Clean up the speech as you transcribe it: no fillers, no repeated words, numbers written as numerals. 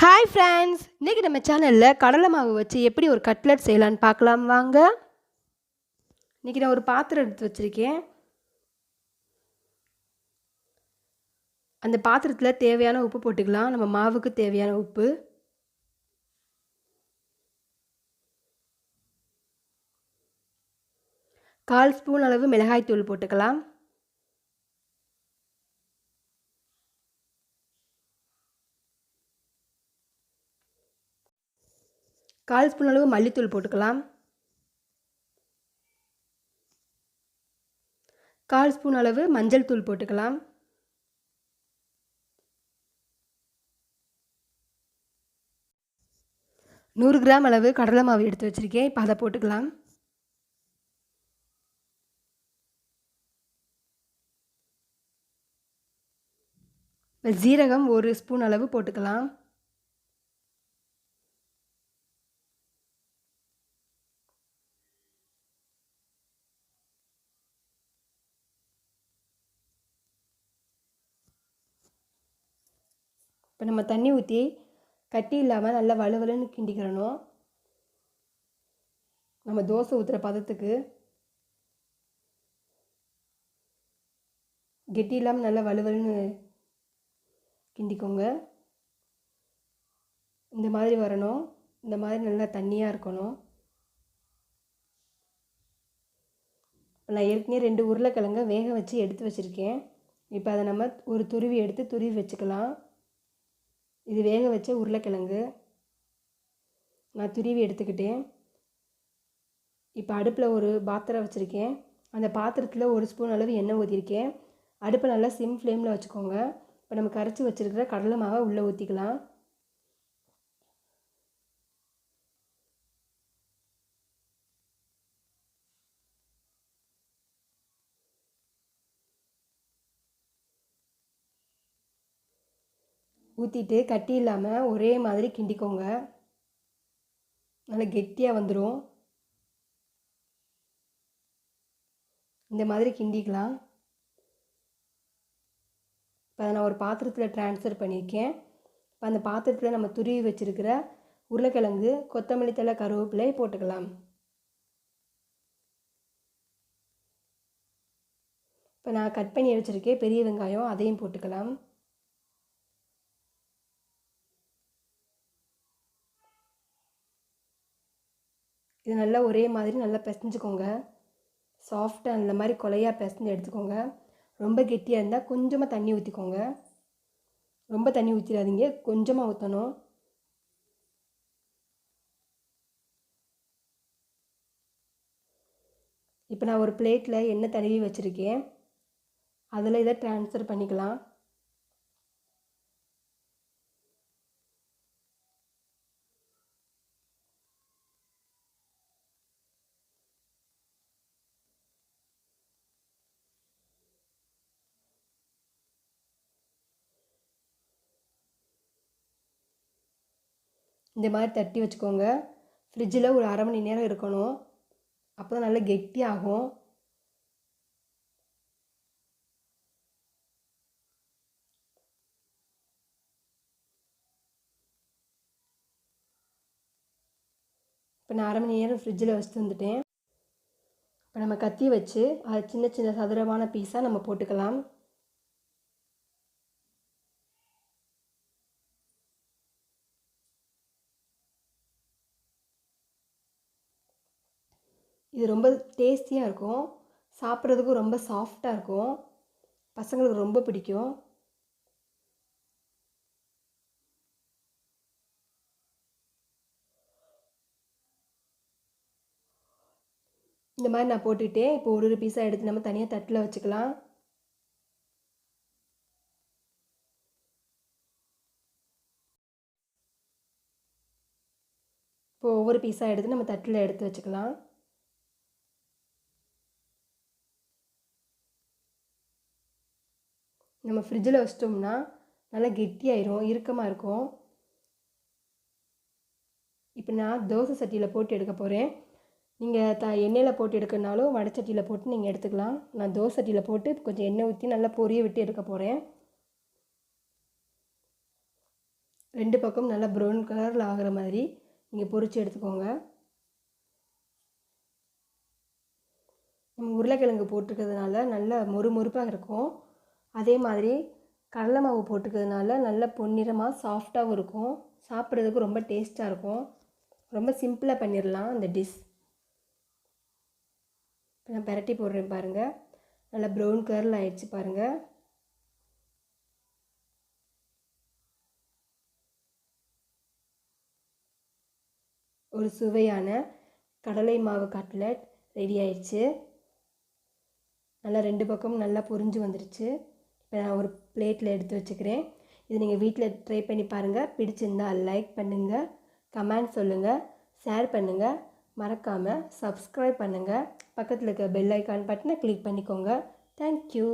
Hi friends, இன்றைக்கி நம்ம சேனலில் கடலை மாவு வச்சு எப்படி ஒரு கட்லெட் செய்யலான்னு பார்க்கலாம் வாங்க. இன்றைக்கி நான் ஒரு பாத்திரம் எடுத்து வச்சுருக்கேன். அந்த பாத்திரத்தில் தேவையான உப்பு போட்டுக்கலாம். நம்ம மாவுக்கு தேவையான உப்பு. கால் ஸ்பூன் அளவு மிளகாய்த்தூள் போட்டுக்கலாம். கால் ஸ்பூன் அளவு மல்லித்தூள் போட்டுக்கலாம். கால் ஸ்பூன் அளவு மஞ்சள் தூள் போட்டுக்கலாம். நூறு கிராம் அளவு கடலை மாவு எடுத்து வச்சுருக்கேன். இப்போ அதை போட்டுக்கலாம். இப்போ ஜீரகம் ஒரு ஸ்பூன் அளவு போட்டுக்கலாம். இப்போ நம்ம தண்ணி ஊற்றி கட்டி இல்லாமல் நல்லா வலுவலுன்னு கிண்டிக்கிறணும். நம்ம தோசை ஊற்றுற பதத்துக்கு கெட்டி இல்லாமல் நல்லா வலுவலுன்னு கிண்டிக்கோங்க. இந்த மாதிரி வரணும். இந்த மாதிரி நல்லா தண்ணியாக இருக்கணும். நான் ஏற்கனவே 2 உருளைக்கிழங்க வேக வச்சு எடுத்து வச்சுருக்கேன். இப்போ அதை நம்ம ஒரு துருவி எடுத்து துருவி வச்சுக்கலாம். இது வேக வச்ச உருளைக்கிழங்கு நான் துருவி எடுத்துக்கிட்டேன். இப்போ அடுப்பில் ஒரு பாத்திரம் வச்சுருக்கேன். அந்த பாத்திரத்தில் ஒரு ஸ்பூன் அளவு எண்ணெய் ஊற்றிருக்கேன். அடுப்பை நல்லா சிம் ஃப்ளேமில் வச்சுக்கோங்க. இப்போ நம்ம கரைச்சி வச்சுருக்கிற கடலை மாவை உள்ளே ஊற்றிக்கலாம். ஊற்றிட்டு கட்டி இல்லாமல் ஒரே மாதிரி கிண்டிக்கோங்க. நல்லா கெட்டியாக வந்துடும். இந்த மாதிரி கிண்டிக்கலாம். இப்போ அதை நான் ஒரு பாத்திரத்தில் ட்ரான்ஸ்ஃபர் பண்ணியிருக்கேன். இப்போ அந்த பாத்திரத்தில் நம்ம துருவி வச்சுருக்கிற உருளைக்கிழங்கு, கொத்தமல்லி தழை, கருவேப்பிலை போட்டுக்கலாம். இப்போ நான் கட் பண்ணி வச்சுருக்கேன் பெரிய வெங்காயம், அதையும் போட்டுக்கலாம். இது நல்லா ஒரே மாதிரி நல்லா பிசைஞ்சுக்கோங்க. சாஃப்டாக அந்த மாதிரி கொலையாக பிசைஞ்சு எடுத்துக்கோங்க. ரொம்ப கெட்டியாக இருந்தால் கொஞ்சமாக தண்ணி ஊற்றிக்கோங்க. ரொம்ப தண்ணி ஊற்றிடாதீங்க, கொஞ்சமாக ஊற்றணும். இப்போ நான் ஒரு பிளேட்டில் எண்ணெய் தடவி வச்சுருக்கேன். அதில் இதை ட்ரான்ஸ்ஃபர் பண்ணிக்கலாம். இந்த மாதிரி தட்டி வச்சுக்கோங்க. ஃப்ரிட்ஜில் ஒரு அரை மணி நேரம் இருக்கணும். அப்போ தான் நல்லா கெட்டியாகும். இப்போ நான் அரை மணி நேரம் ஃப்ரிட்ஜில் வச்சுட்டு வந்துட்டேன். இப்போ நம்ம கத்தி வச்சு அதை சின்ன சின்ன சதுரமான பீஸாக நம்ம போட்டுக்கலாம். இது ரொம்ப டேஸ்டியாக இருக்கும். சாப்பிட்றதுக்கும் ரொம்ப சாஃப்டாக இருக்கும். பசங்களுக்கு ரொம்ப பிடிக்கும். இந்த மாதிரி நான் போட்டுக்கிட்டேன். இப்போ ஒரு பீஸாக எடுத்து நம்ம தனியாக தட்டில் வச்சுக்கலாம். இப்போ ஒவ்வொரு பீஸாக எடுத்து நம்ம தட்டில் எடுத்து வச்சுக்கலாம். நம்ம ஃப்ரிட்ஜில் வச்சிட்டோம்னா நல்லா கெட்டியாயிரும், இறுக்கமாக இருக்கும். இப்போ நான் தோசை சட்டியில் போட்டு எடுக்க போகிறேன். நீங்கள் எண்ணெயில் போட்டு எடுக்கணுனாலும் வடைச்சட்டியில் போட்டு நீங்கள் எடுத்துக்கலாம். நான் தோசை சட்டியில் போட்டு கொஞ்சம் எண்ணெய் ஊற்றி நல்லா பொரிய விட்டு எடுக்க போகிறேன். 2 பக்கம் நல்லா ப்ரௌன் கலரில் ஆகிற மாதிரி நீங்கள் பொரித்து எடுத்துக்கோங்க. நம்ம உருளைக்கிழங்கு போட்டிருக்கிறதுனால நல்லா மொறுமொறுப்பாக இருக்கும். அதே மாதிரி கடலை மாவு போட்டிருக்கிறதுனால நல்லா பொன்னிறமாக சாஃப்டாகவும் இருக்கும். சாப்பிட்றதுக்கு ரொம்ப டேஸ்ட்டாக இருக்கும். ரொம்ப சிம்பிளாக பண்ணிடலாம் அந்த டிஷ். நான் பிரட்டி போடுறேன் பாருங்கள். நல்லா ப்ரௌன் கலரில் ஆயிடுச்சு பாருங்கள். ஒரு சுவையான கடலை மாவு கட்லெட் ரெடி ஆயிடுச்சு. நல்லா 2 பக்கமும் நல்லா பொரிஞ்சு வந்துருச்சு. இப்போ நான் ஒரு பிளேட்டில் எடுத்து வச்சுக்கிறேன். இது நீங்கள் வீட்டில் ட்ரை பண்ணி பாருங்கள். பிடிச்சிருந்தால் லைக் பண்ணுங்கள், கமெண்ட் சொல்லுங்கள், ஷேர் பண்ணுங்கள். மறக்காமல் சப்ஸ்கிரைப் பண்ணுங்கள். பக்கத்தில் இருக்க பெல் ஐக்கான் பட்டனை கிளிக் பண்ணிக்கோங்க. தேங்க்யூ.